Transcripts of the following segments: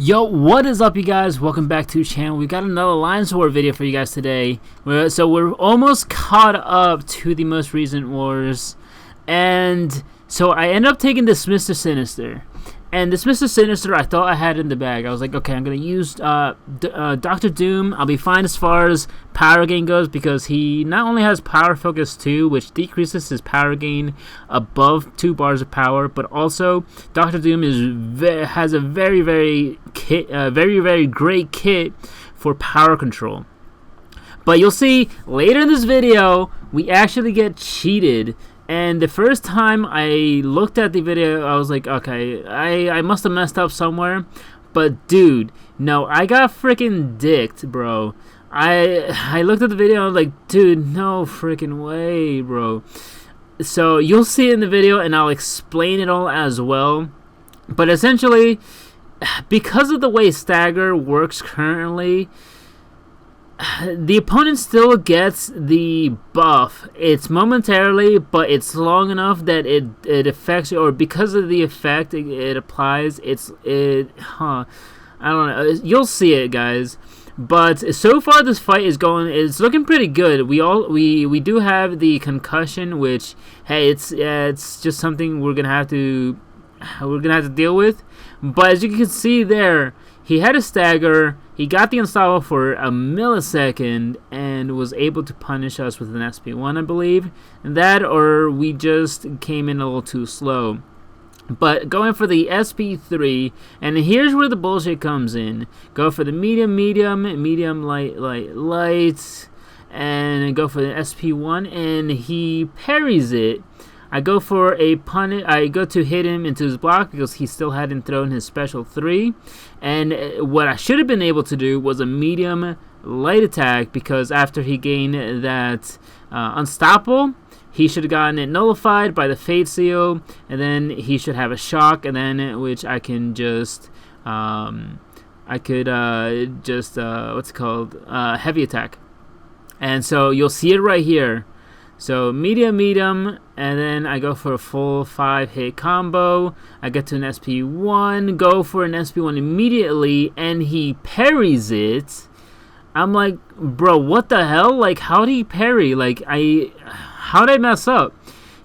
Yo, what is up, you guys? Welcome back to the channel. We got another Alliance War video for you guys today. So we're almost caught up to the most recent wars, and so I ended up taking this Mr. Sinister. And this Mr. Sinister, I thought I had in the bag. I was like, okay, I'm gonna use Dr. Doom. I'll be fine as far as power gain goes, because he not only has power focus 2, which decreases his power gain above 2 bars of power, but also Dr. Doom has a very great kit for power control. But you'll see later in this video, we actually get cheated. And the first time I looked at the video, I was like, okay, I must have messed up somewhere. But dude, no, I got freaking dicked, bro. I looked at the video, I was like, dude, no freaking way, bro. So you'll see it in the video, and I'll explain it all as well. But essentially, because of the way Stagger works currently, the opponent still gets the buff. It's momentarily, but it's long enough that it affects you, or because of the effect it applies, I don't know. You'll see it, guys. But so far this fight it's looking pretty good. We do have the concussion, which, hey, it's just something we're gonna have to deal with. But as you can see there, he had a stagger, he got the unstoppable for a millisecond, and was able to punish us with an SP1, I believe. That, or we just came in a little too slow. But going for the SP3, and here's where the bullshit comes in. Go for the medium, light, and go for the SP1, and he parries it. I go for a punish. I go to hit him into his block because he still hadn't thrown his special 3. And what I should have been able to do was a medium light attack, because after he gained that unstoppable, he should have gotten it nullified by the Fate Seal, and then he should have a shock, and then which I can just what's it called, heavy attack. And so you'll see it right here. So medium, and then I go for a full 5-hit combo. I get to an SP1, go for an SP1 immediately, and he parries it. I'm like, bro, what the hell? Like, how did he parry? Like, how did I mess up?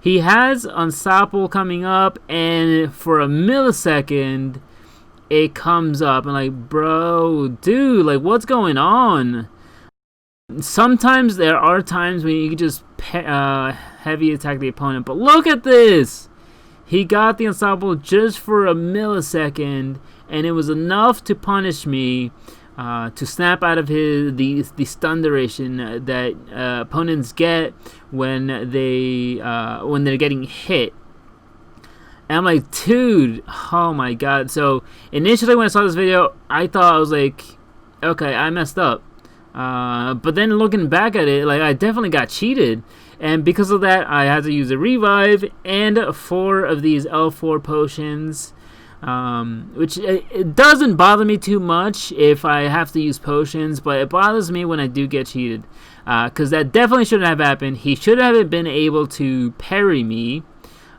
He has unstoppable coming up, and for a millisecond, it comes up. I'm like, bro, dude, like, what's going on? Sometimes there are times when you can just heavy attack the opponent, but look at this. He got the unstoppable just for a millisecond, and it was enough to punish me, to snap out of the stun duration that opponents get when they're getting hit. And I'm like, dude, oh my god. So initially when I saw this video, I thought, I was like, okay, I messed up. But then looking back at it, like, I definitely got cheated, and because of that, I had to use a revive and 4 of these L4 potions, which it doesn't bother me too much if I have to use potions, but it bothers me when I do get cheated, because that definitely shouldn't have happened. He should have been able to parry me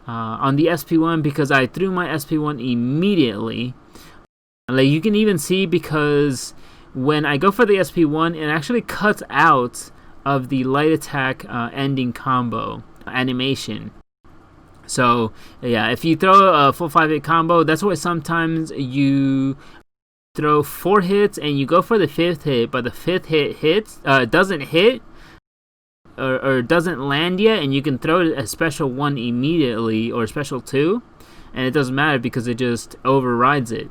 on the SP1, because I threw my SP1 immediately. Like, you can even see, because when I go for the SP1, it actually cuts out of the light attack ending combo animation. So yeah, if you throw a full 5-hit combo, that's why sometimes you throw 4 hits and you go for the 5th hit, but the 5th hit doesn't hit or doesn't land yet, and you can throw a special 1 immediately, or special 2, and it doesn't matter because it just overrides it.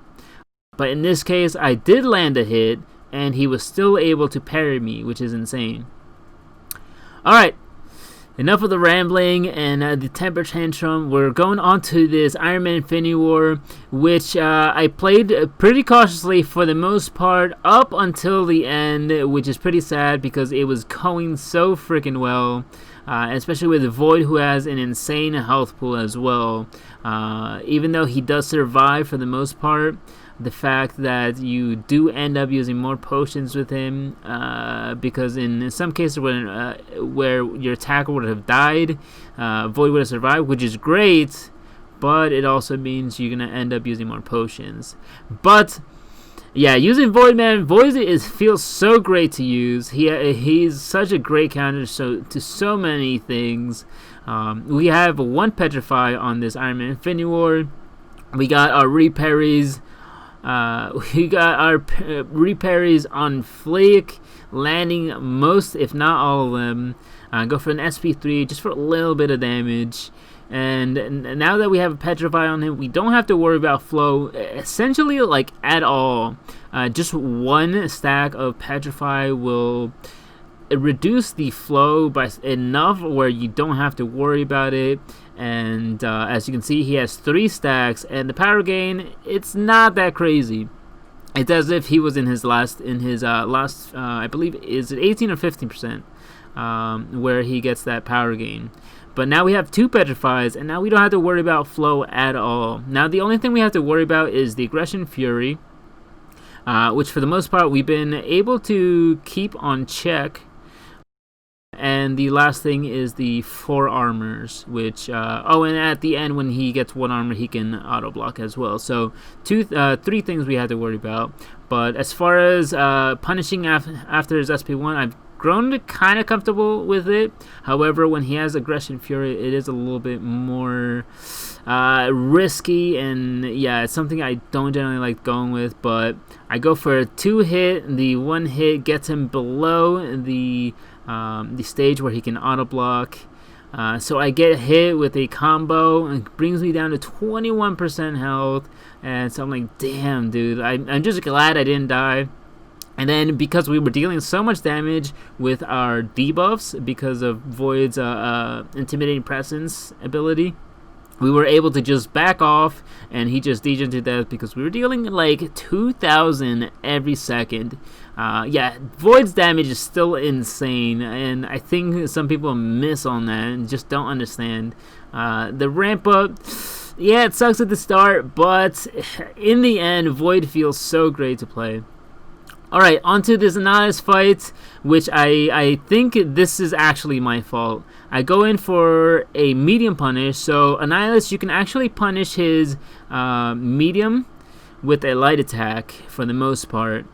But in this case, I did land a hit, and he was still able to parry me, which is insane. Alright, enough of the rambling and the temper tantrum. We're going on to this Iron Man Infinity War, which I played pretty cautiously for the most part up until the end, which is pretty sad because it was going so freaking well. Especially with Void, who has an insane health pool as well. Even though he does survive for the most part, the fact that you do end up using more potions with him, because in some cases where your attacker would have died, Void would have survived, which is great, but it also means you're going to end up using more potions. But Yeah, using Void, man, Void feels so great to use. He's such a great counter to so many things. We have one Petrify on this Iron Man Infinity War. We got our reparries. We got our reparries on fleek, landing most, if not all of them. Go for an SP3 just for a little bit of damage. And now that we have a Petrify on him, we don't have to worry about flow essentially like at all. Just one stack of Petrify will reduce the flow by enough where you don't have to worry about it. And as you can see, he has 3 stacks, and the power gain, it's not that crazy. It's as if he was in his last I believe, is it 18 or 15%, where he gets that power gain. But now we have 2 Petrifies, and now we don't have to worry about flow at all. Now the only thing we have to worry about is the Aggression Fury, which for the most part we've been able to keep on check. And the last thing is the 4 armors, which and at the end when he gets 1 armor, he can auto block as well. So 3 things we had to worry about. But as far as punishing after his SP1, I've grown kind of comfortable with it. However, when he has Aggression Fury, it is a little bit more risky, and yeah, it's something I don't generally like going with. But I go for a 2-hit. The 1 hit gets him below the stage where he can auto block. So I get hit with a combo and brings me down to 21% health. And so I'm like, damn, dude, I'm just glad I didn't die. And then because we were dealing so much damage with our debuffs because of Void's Intimidating Presence ability, we were able to just back off, and he just degenerated to death because we were dealing like 2,000 every second. Yeah, Void's damage is still insane, and I think some people miss on that and just don't understand. The ramp up, yeah, it sucks at the start, but in the end, Void feels so great to play. Alright, onto this Annihilus fight, which I think this is actually my fault. I go in for a medium punish, so Annihilus, you can actually punish his medium with a light attack for the most part.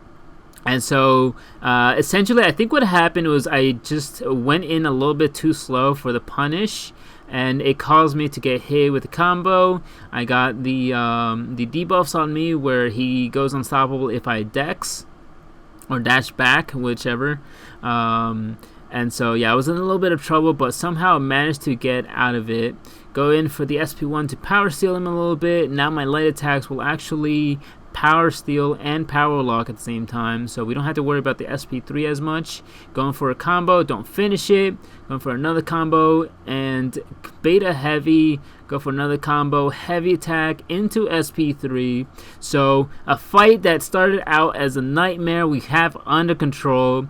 And so, essentially, I think what happened was I just went in a little bit too slow for the punish, and it caused me to get hit with a combo. I got the debuffs on me where he goes unstoppable if I dex or dash back, whichever. And so yeah, I was in a little bit of trouble, but somehow managed to get out of it. Go in for the SP1 to power steal him a little bit. Now my light attacks will actually power steal and power lock at the same time, so we don't have to worry about the SP3 as much. Going for a combo, don't finish it. Going for another combo and beta heavy, go for another combo, heavy attack into SP3. So a fight that started out as a nightmare we have under control.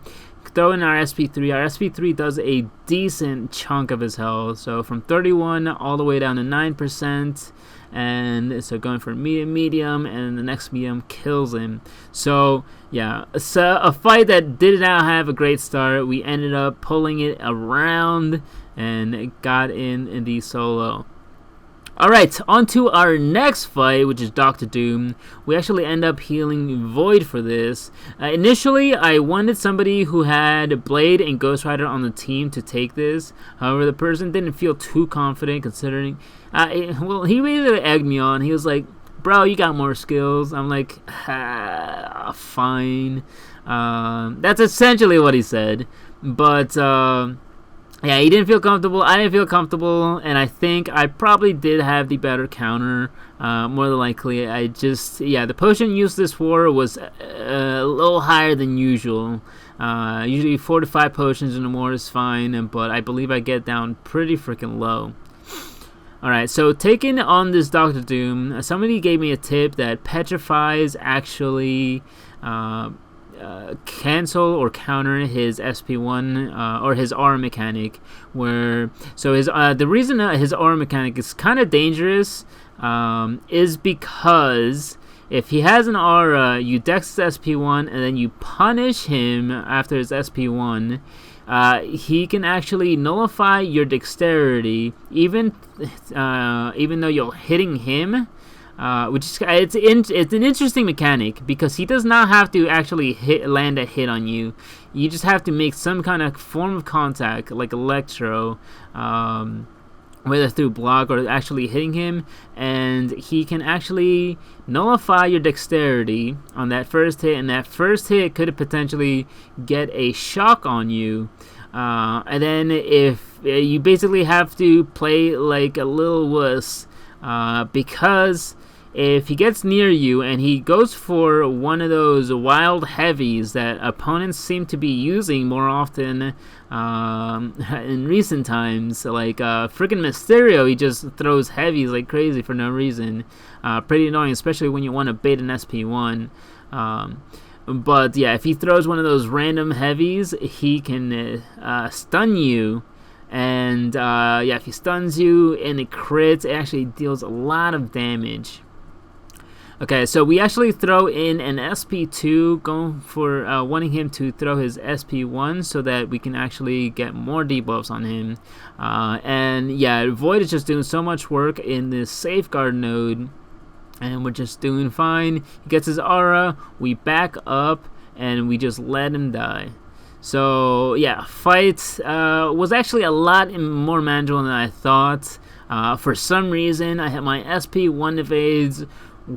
Throw in our SP3. Our SP3 does a decent chunk of his health, so from 31 all the way down to 9%. And so going for medium, and the next medium kills him. So yeah, so a fight that did not have a great start. We ended up pulling it around and got in the solo. Alright, on to our next fight, which is Dr. Doom. We actually end up healing Void for this. Initially, I wanted somebody who had Blade and Ghost Rider on the team to take this. However, the person didn't feel too confident considering... well, he really egged me on. He was like, bro, you got more skills. I'm like, fine. That's essentially what he said. But... yeah, he didn't feel comfortable. I didn't feel comfortable, and I think I probably did have the better counter. More than likely, the potion used this for was a little higher than usual. Usually 4 to 5 potions and more is fine, but I believe I get down pretty freaking low. Alright, so taking on this Dr. Doom, somebody gave me a tip that petrifies actually cancel or counter his SP1 or his aura mechanic, where so his the reason his aura mechanic is kind of dangerous is because if he has an aura, you dex his SP1 and then you punish him after his SP1, he can actually nullify your dexterity even though you're hitting him. which is it's an interesting mechanic because he does not have to actually land a hit on you. You just have to make some kind of form of contact, like electro, whether through block or actually hitting him, and he can actually nullify your dexterity on that first hit, and that first hit could potentially get a shock on you. And then if you basically have to play like a little wuss, because if he gets near you and he goes for one of those wild heavies that opponents seem to be using more often in recent times, like freaking Mysterio, he just throws heavies like crazy for no reason. Pretty annoying, especially when you want to bait an SP1. But yeah, if he throws one of those random heavies, he can stun you. And yeah, if he stuns you and it crits, it actually deals a lot of damage. Okay, so we actually throw in an SP2, going for wanting him to throw his SP1 so that we can actually get more debuffs on him. And yeah, Void is just doing so much work in this safeguard node, and we're just doing fine. He gets his aura, we back up, and we just let him die. So yeah, fight was actually a lot more manageable than I thought. For some reason, I had my SP1 evades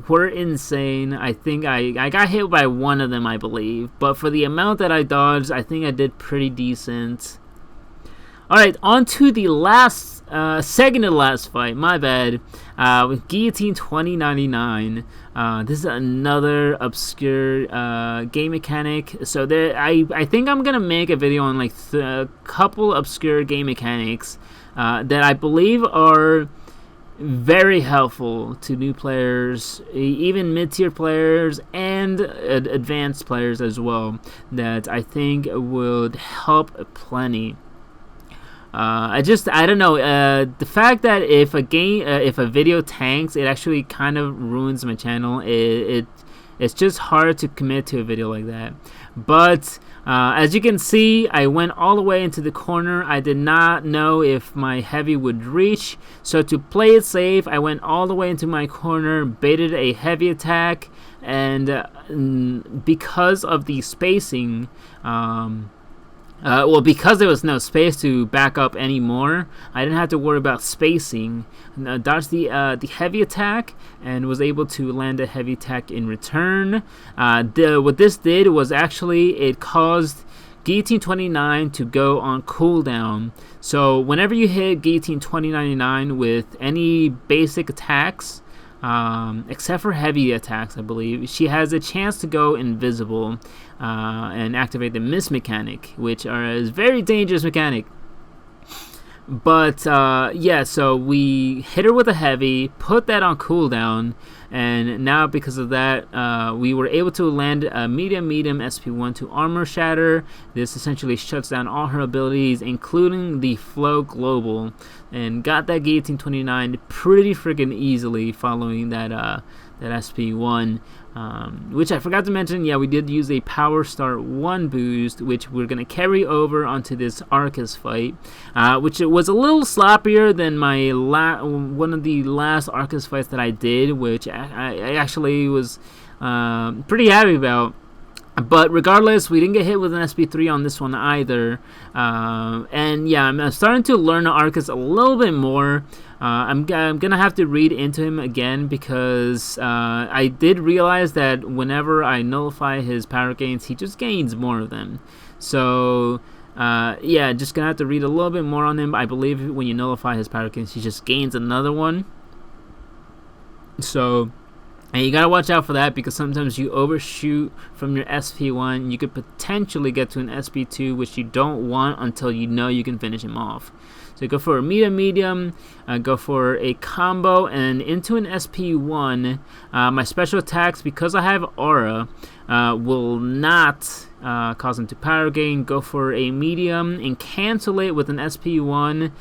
were insane. I think I got hit by one of them, I believe, but for the amount that I dodged, I think I did pretty decent. Alright, on to the last, second to last fight, my bad, with Guillotine 2099. This is another obscure game mechanic. So there, I think I'm gonna make a video on like a couple obscure game mechanics that I believe are very helpful to new players, even mid-tier players, and advanced players as well, that I think would help plenty. I don't know, the fact that if a video tanks, it actually kind of ruins my channel. It's just hard to commit to a video like that. But as you can see, I went all the way into the corner. I did not know if my heavy would reach, so to play it safe, I went all the way into my corner, baited a heavy attack, and because of the spacing, well, because there was no space to back up anymore, I didn't have to worry about spacing. Dodged the heavy attack and was able to land a heavy attack in return. What this did was actually it caused Guillotine 29 to go on cooldown. So whenever you hit Guillotine 2099 with any basic attacks, except for heavy attacks, I believe, she has a chance to go invisible and activate the miss mechanic, which is a very dangerous mechanic. But yeah, so we hit her with a heavy, put that on cooldown, and now because of that, we were able to land a medium SP1 to armor shatter. This essentially shuts down all her abilities, including the flow global, and got that Guillotine 29 pretty freaking easily following that SP1. Which I forgot to mention, yeah, we did use a Power Start 1 boost, which we're going to carry over onto this Arcus fight, which it was a little sloppier than my one of the last Arcus fights that I did, which I actually was pretty happy about. But regardless, we didn't get hit with an SP3 on this one either. And yeah, I'm starting to learn Arcus a little bit more. I'm gonna have to read into him again because I did realize that whenever I nullify his power gains, he just gains more of them. So yeah, just gonna have to read a little bit more on him. I believe when you nullify his power gains, he just gains another one. So, and you gotta watch out for that because sometimes you overshoot from your SP1. You could potentially get to an SP2, which you don't want until you know you can finish him off. So go for a medium, go for a combo, and into an SP1. My special attacks, because I have aura, will not cause him to power gain. Go for a medium and cancel it with an SP1.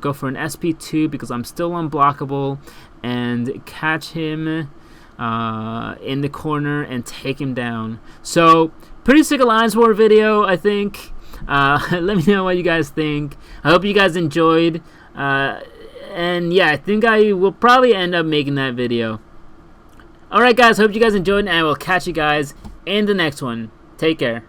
Go for an SP2 because I'm still unblockable, and catch him in the corner and take him down. So pretty sick Alliance War video, I think. Let me know what you guys think. I hope you guys enjoyed, and yeah, I think I will probably end up making that video. Alright guys, hope you guys enjoyed, and I will catch you guys in the next one. Take care.